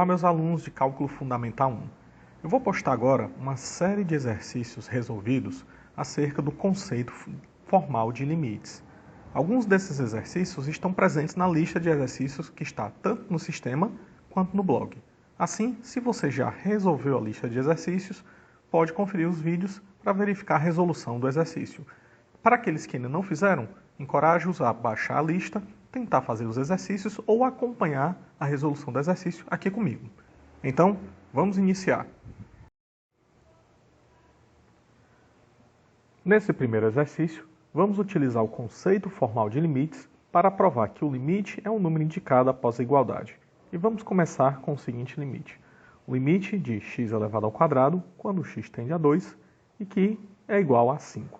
Olá, meus alunos de Cálculo Fundamental 1. Eu vou postar agora uma série de exercícios resolvidos acerca do conceito formal de limites. Alguns desses exercícios estão presentes na lista de exercícios que está tanto no sistema quanto no blog. Assim, se você já resolveu a lista de exercícios, pode conferir os vídeos para verificar a resolução do exercício. Para aqueles que ainda não fizeram, encorajo-os a baixar a lista, tentar fazer os exercícios ou acompanhar a resolução do exercício aqui comigo. Então, vamos iniciar. Nesse primeiro exercício, vamos utilizar o conceito formal de limites para provar que o limite é um número indicado após a igualdade. E vamos começar com o seguinte limite. O limite de x elevado ao quadrado quando x tende a 2 e que é igual a 5.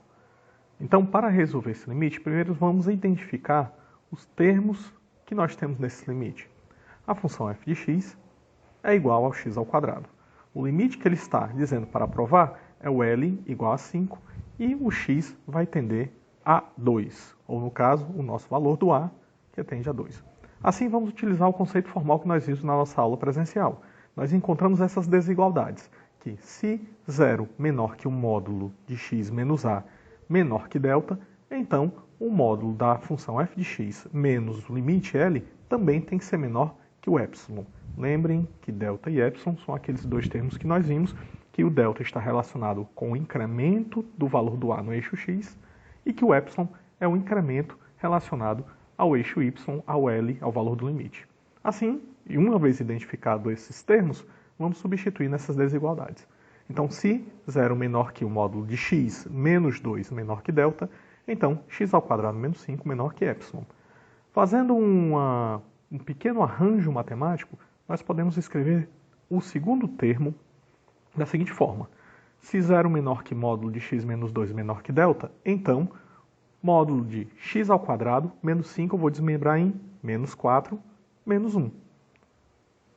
Então, para resolver esse limite, primeiro vamos identificar os termos que nós temos nesse limite. A função f de x é igual ao x ao quadrado. O limite que ele está dizendo para provar é o L igual a 5 e o x vai tender a 2, ou no caso, o nosso valor do A, que tende a 2. Assim, vamos utilizar o conceito formal que nós vimos na nossa aula presencial. Nós encontramos essas desigualdades, que se 0 menor que o módulo de x menos A menor que delta, então o módulo da função f de x menos o limite L também tem que ser menor que o epsilon. Lembrem que delta e epsilon são aqueles dois termos que nós vimos, que o delta está relacionado com o incremento do valor do A no eixo x e que o epsilon é o incremento relacionado ao eixo y, ao L, ao valor do limite. Assim, e uma vez identificados esses termos, vamos substituir nessas desigualdades. Então, se 0 menor que o módulo de x menos 2 menor que delta, então x ao quadrado menos 5 menor que epsilon. Fazendo um pequeno arranjo matemático, nós podemos escrever o segundo termo da seguinte forma. Se 0 menor que módulo de x menos 2 menor que delta, então módulo de x ao quadrado menos 5 eu vou desmembrar em menos 4 menos 1,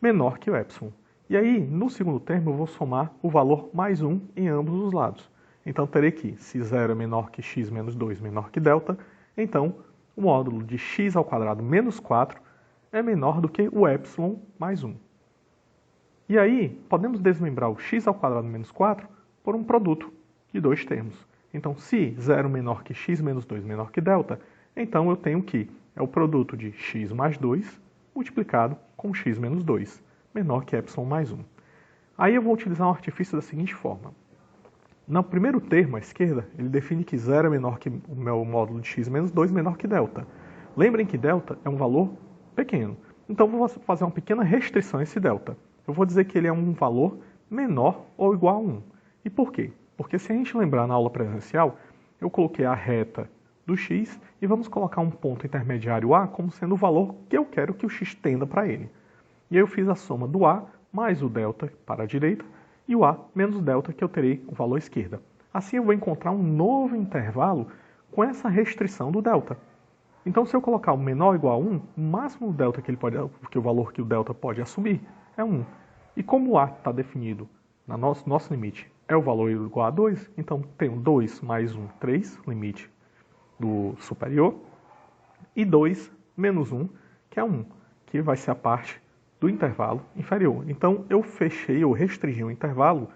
menor que o epsilon. E aí, no segundo termo, eu vou somar o valor mais 1 em ambos os lados. Então, terei que, se 0 é menor que x menos 2 menor que delta, então o módulo de x ao quadrado menos 4 é menor do que o epsilon mais 1. E aí, podemos desmembrar o x ao quadrado menos 4 por um produto de dois termos. Então, se 0 menor que x menos 2 menor que delta, então eu tenho que é o produto de x mais 2 multiplicado com x menos 2. Menor que epsilon mais 1. Aí eu vou utilizar um artifício da seguinte forma. No primeiro termo, à esquerda, ele define que 0 é menor que o meu módulo de x menos 2 menor que delta. Lembrem que delta é um valor pequeno. Então, eu vou fazer uma pequena restrição a esse delta. Eu vou dizer que ele é um valor menor ou igual a 1. E por quê? Porque se a gente lembrar na aula presencial, eu coloquei a reta do x e vamos colocar um ponto intermediário A como sendo o valor que eu quero que o x tenda para ele. E aí eu fiz a soma do A mais o delta para a direita e o A menos o delta que eu terei o valor à esquerda. Assim eu vou encontrar um novo intervalo com essa restrição do delta. Então se eu colocar o menor ou igual a 1, o máximo do delta que o valor que o delta pode assumir é 1. E como o A está definido no nosso limite é o valor igual a 2, então tenho 2 mais 1, 3, limite do superior, e 2 menos 1, que é 1, que vai ser a parte do intervalo inferior. Então, eu fechei ou restringi o intervalo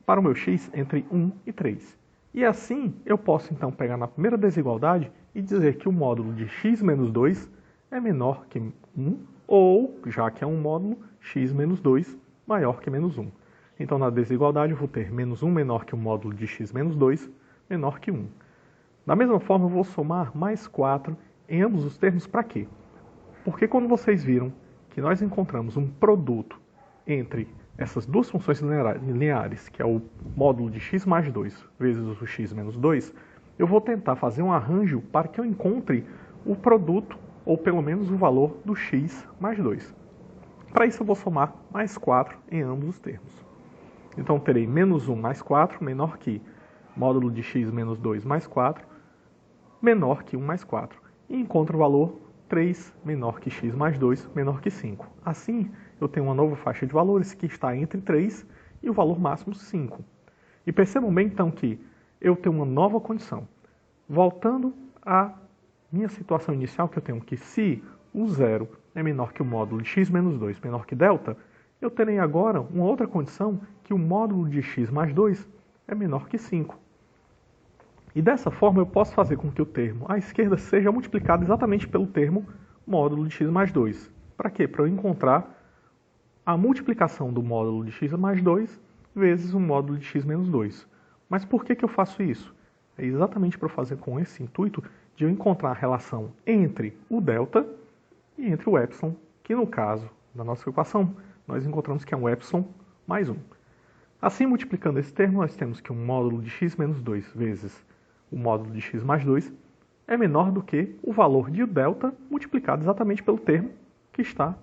para o meu x entre 1 e 3. E assim, eu posso então pegar na primeira desigualdade e dizer que o módulo de x menos 2 é menor que 1, ou, já que é um módulo, x menos 2 maior que menos 1. Então, na desigualdade, eu vou ter menos 1 menor que o módulo de x menos 2 menor que 1. Da mesma forma, eu vou somar mais 4 em ambos os termos para quê? Porque quando vocês viram que nós encontramos um produto entre essas duas funções lineares, que é o módulo de x mais 2 vezes o x menos 2, eu vou tentar fazer um arranjo para que eu encontre o produto, ou pelo menos o valor do x mais 2. Para isso eu vou somar mais 4 em ambos os termos. Então terei menos 1 mais 4 menor que módulo de x menos 2 mais 4 menor que 1 mais 4. E encontro o valor 3 menor que x mais 2 menor que 5. Assim, eu tenho uma nova faixa de valores que está entre 3 e o valor máximo 5. E percebam bem, então, que eu tenho uma nova condição. Voltando à minha situação inicial, que eu tenho que se o 0 é menor que o módulo de x menos 2 menor que delta, eu terei agora uma outra condição que o módulo de x mais 2 é menor que 5. E dessa forma eu posso fazer com que o termo à esquerda seja multiplicado exatamente pelo termo módulo de x mais 2. Para quê? Para eu encontrar a multiplicação do módulo de x mais 2 vezes o módulo de x menos 2. Mas por que eu faço isso? É exatamente para fazer com esse intuito de eu encontrar a relação entre o delta e entre o epsilon, que no caso da nossa equação, nós encontramos que é um epsilon mais 1. Assim, multiplicando esse termo, nós temos que o módulo de x menos 2 vezes o módulo de x mais 2 é menor do que o valor de delta multiplicado exatamente pelo termo que está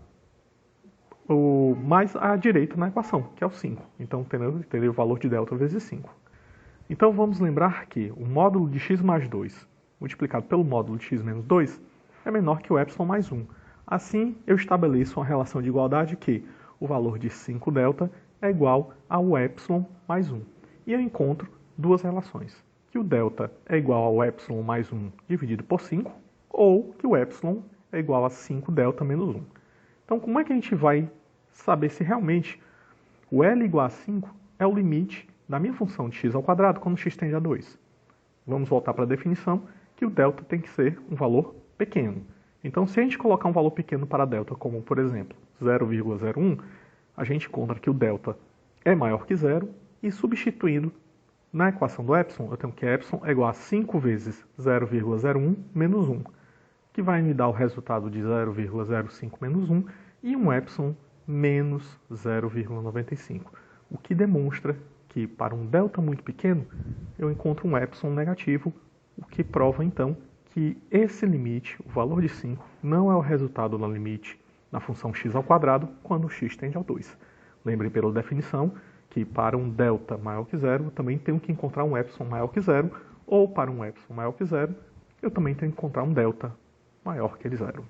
mais à direita na equação, que é o 5. Então, terei o valor de delta vezes 5. Então, vamos lembrar que o módulo de x mais 2 multiplicado pelo módulo de x menos 2 é menor que o epsilon mais 1. Assim, eu estabeleço uma relação de igualdade que o valor de 5 delta é igual ao epsilon mais 1. E eu encontro duas relações, que o delta é igual ao epsilon mais 1 dividido por 5, ou que o epsilon é igual a 5 delta menos 1. Então, como é que a gente vai saber se realmente o L igual a 5 é o limite da minha função de x ao quadrado quando x tende a 2? Vamos voltar para a definição, que o delta tem que ser um valor pequeno. Então, se a gente colocar um valor pequeno para delta, como por exemplo 0,01, a gente encontra que o delta é maior que 0, e substituindo na equação do epsilon, eu tenho que epsilon é igual a 5 vezes 0,01 menos 1, que vai me dar o resultado de 0,05 menos 1 e um epsilon menos 0,95, o que demonstra que para um delta muito pequeno eu encontro um epsilon negativo, o que prova então que esse limite, o valor de 5, não é o resultado do limite da função x ao quadrado quando x tende ao 2. Lembrem pela definição que para um delta maior que 0 eu também tenho que encontrar um epsilon maior que 0, ou para um epsilon maior que 0 eu também tenho que encontrar um delta maior que 0.